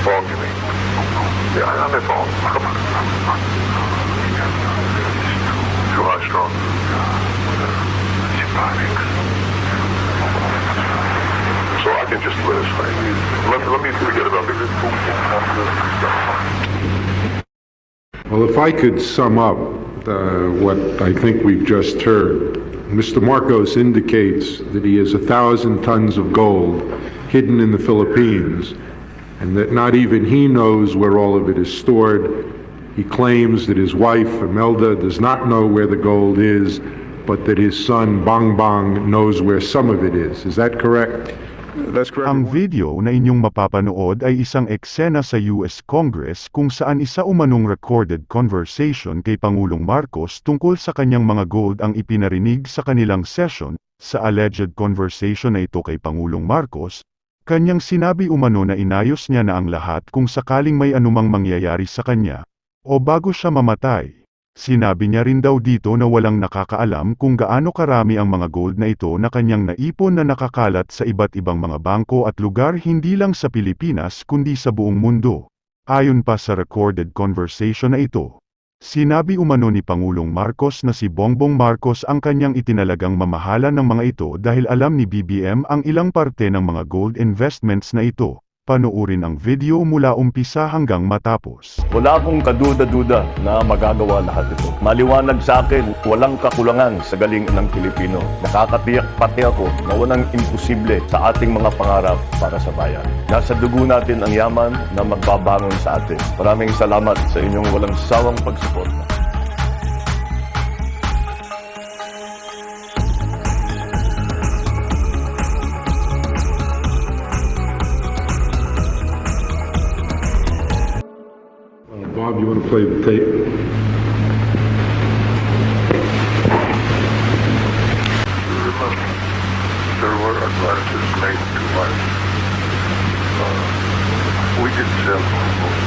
Bong, you mean? Yeah, I'm at Bong. Too high strung. So I can just let us let me forget about it. Well, if I could sum up what I think we've just heard, Mr. Marcos indicates that he has 1,000 tons of gold hidden in the Philippines, and that not even he knows where all of it is stored. He claims that his wife, Imelda, does not know where the gold is, but that his son, BONGBONG, knows where some of it is. Is that correct? That's correct. Ang video na inyong mapapanood ay isang eksena sa US Congress kung saan isa umanong recorded conversation kay Pangulong Marcos tungkol sa kanyang mga gold ang ipinarinig sa kanilang session. Sa alleged conversation na ito kay Pangulong Marcos, kanyang sinabi umano na inayos niya na ang lahat kung sakaling may anumang mangyayari sa kanya, o bago siya mamatay. Sinabi niya rin daw dito na walang nakakaalam kung gaano karami ang mga gold na ito na kanyang naipon na nakakalat sa iba't ibang mga bangko at lugar hindi lang sa Pilipinas kundi sa buong mundo. Ayon pa sa recorded conversation na ito, sinabi umano ni Pangulong Marcos na si Bongbong Marcos ang kanyang itinalagang mamahala ng mga ito dahil alam ni BBM ang ilang parte ng mga gold investments na ito. Panoorin ang video mula umpisa hanggang matapos. Wala akong kaduda-duda na magagawa lahat ito. Maliwanag sa akin, walang kakulangan sa galing ng Pilipino. Nakakatiyak pati ako na walang imposible sa ating mga pangarap para sa bayan. Nasa dugo natin ang yaman na magbabangon sa atin. Maraming salamat sa inyong walang sawang pagsuporta. Bob, you want to play the tape? There were advances made to us. We did sell almost.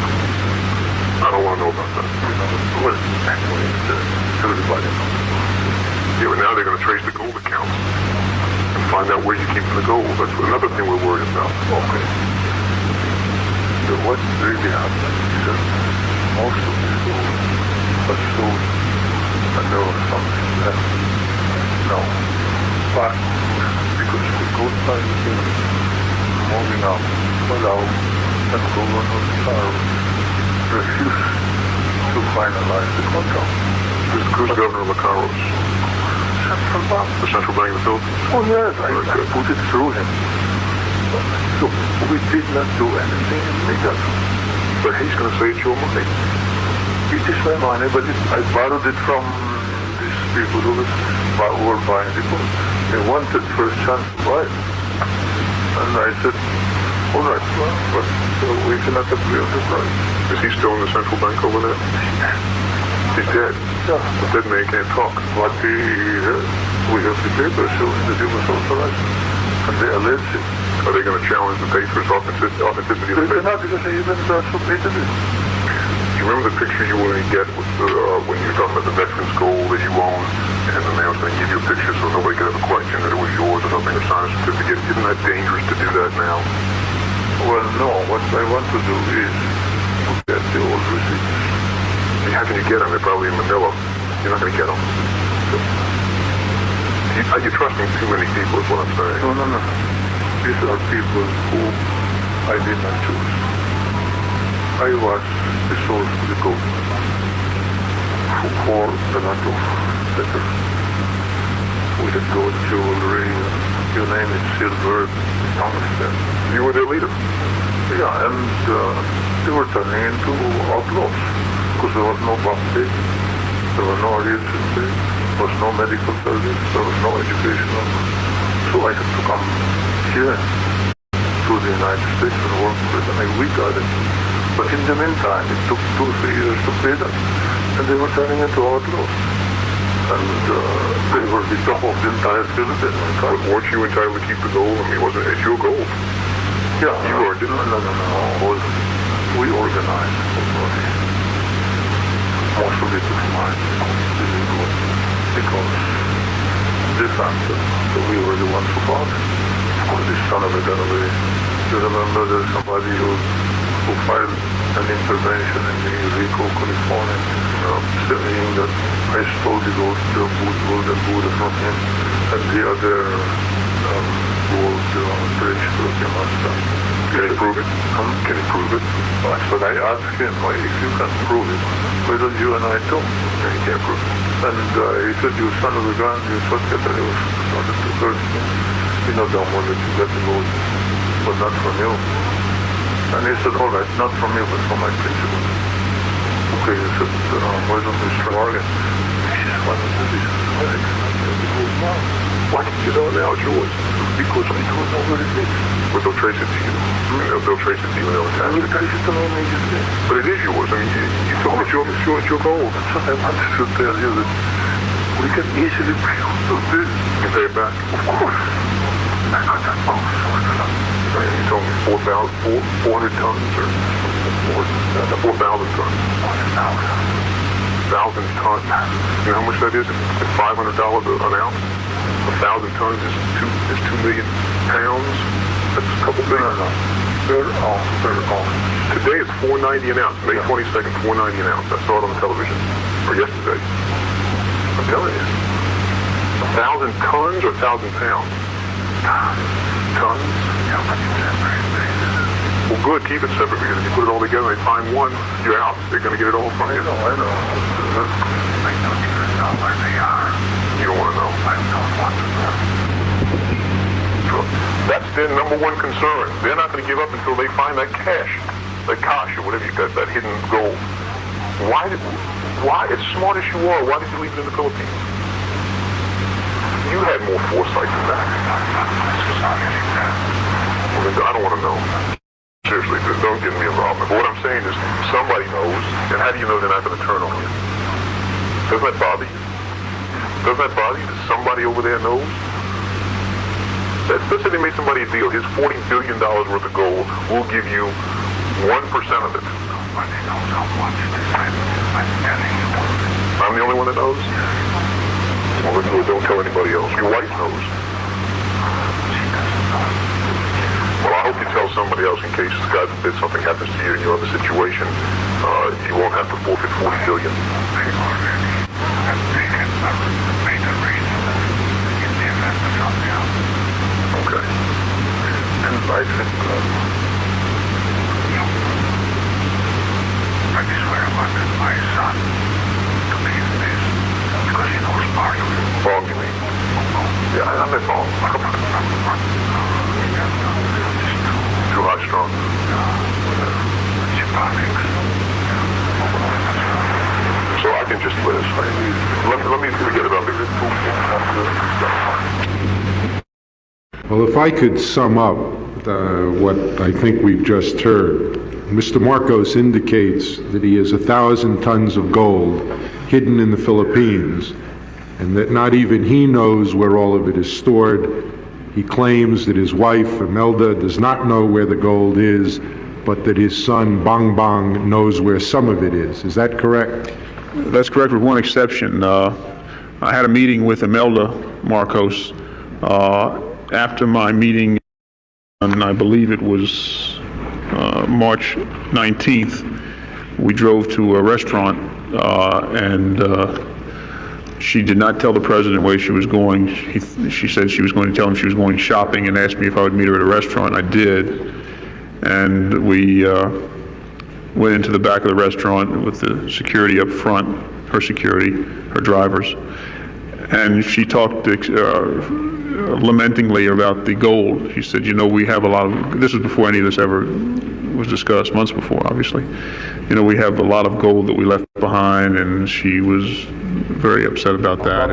I don't want to know about that. Well, anyway, everybody knows. Yeah, but now they're going to trace the gold account and find out where you keep the gold. That's another thing we're worried about. Okay. So what really happened is that most of the gold was sold and there was something left. No. But because the gold price is moving up, Palau and Governor Sar refused to finalize the contract. Who's Governor Macaros? Central Bank. The Central Bank of the Philippines? Oh yes, I put it through him. So we did not do anything illegal. But he's going to say it's your money. It is my money, but I borrowed it from these people who were buying the gold. They wanted first chance to buy it. And I said, all right, well, but we cannot agree on the price. Is he still in the central bank over there? He's dead. Yeah. The dead man can't talk. But we have the papers showing that he was authorized. And they allege it. Are they going to challenge the papers' authenticity of the They paper? cannot because they even submitted it. Do you remember the picture you were going to get with when you were talking about the veterans' gold that you own, and then they was going to give you a picture so nobody could have a question that it was yours or something, or sign a certificate? Isn't that dangerous to do that now? Well, no. What I want to do is to get the old receipts. How can you get them? They're probably in Manila. You're not going to get them. You're trusting too many people is what I'm saying. No. These are people who I did not choose. I was the source of the gold for a lot of letters. We had gold jewelry, you name it, silver, tungsten. You were their leader. Yeah, and they were turning into outlaws because there was no public, there was no agency, there was no medical service, there was no educational. So I had to come here to the United States and work with them, and we got it. But in the meantime, it took 2 or 3 years to pay them, and they were turning into outlaws. And they were the top of the entire Philippines. But weren't you entitled to keep the gold? I mean, it's your gold. Yeah. You were, didn't you? No. We organized already. Most of it was mine. This is good. Because this answer, so we were the ones who bought it. Of course, this son of a gun away, he you remember there's somebody who filed an intervention in the Rico, California, saying that I stole the golden Buddha from him and the other gold bracelet in Mustang. Can he prove it? Can he prove it? That's what I asked him. If you can prove it, why don't you and I talk? No, he can't prove it. And he said, you son of a gun, you thought that I was started to hurt me. You know, don't want that you get the gold, but not from you. And he said, all right, not from you, but from my principal. Okay, he said, why don't we start arguing? He said, why don't we do this? Why did you know now it's yours? Because I don't know where it is. But they'll trace it to you. They'll trace it to you and they'll attach it. I just don't know where it is. But it is yours. I mean, you told me it's your gold. That's what I wanted to tell you, that we can easily pay all of this. You can pay it back? Of course. I got that gold sorted out. You told me 400 tons or 4,000 tons. 1,000 tons. You know how much that is? It's $500 an ounce. 1,000 tons is 2 million pounds. That's a couple billion. No. They're off. Today it's $4.90 an ounce. May 22nd, $4.90 an ounce. I saw it on the television. Or yesterday. I'm telling you. 1,000 tons or 1,000 pounds? Tons? Yeah, but it's separate places. Well, good. Keep it separate because if you put it all together and they find one, you're out. They're going to get it all from you. I know. I don't even know where they are. You don't want to know. I don't want to know. That's their number one concern. They're not going to give up until they find that cash, or whatever you got, that hidden gold. Why, as smart as you are, why did you leave it in the Philippines? You had more foresight than that. Well, I don't want to know. Seriously, don't get me involved. But what I'm saying is, somebody knows, and how do you know they're not going to turn on you? Doesn't that bother you? Doesn't that bother you that somebody over there knows? Let's say they made somebody a deal. His $40 billion worth of gold will give you 1% of it. Nobody knows how much it is. I'm telling you. I'm the only one that knows? Well, don't tell anybody else. Your wife knows. She doesn't know. Well, I hope you tell somebody else in case, God forbid, something happens to you in your other situation. You won't have to forfeit $40 billion. I already have made arrangements in the event of something else. Okay. And I said, I swear I wanted my son to be in this because he knows part of it. Bong, you mean? Yeah, I'm at Bong. Too high strong. So I can just let me forget about it. Well, if I could sum up what I think we've just heard, Mr. Marcos indicates that he has 1,000 tons of gold hidden in the Philippines, and that not even he knows where all of it is stored. He claims that his wife, Imelda, does not know where the gold is, but that his son, BONGBONG, knows where some of it is. Is that correct? That's correct, with one exception. I had a meeting with Imelda Marcos after my meeting, and I believe it was March 19th. We drove to a restaurant, and she did not tell the president where she was going. She said she was going to tell him she was going shopping and asked me if I would meet her at a restaurant. I did, and we went into the back of the restaurant with the security up front, her security, her drivers, and she talked lamentingly about the gold. She said, you know, we have a lot of, this was before any of this ever was discussed, months before, obviously. You know, we have a lot of gold that we left behind, and she was very upset about that.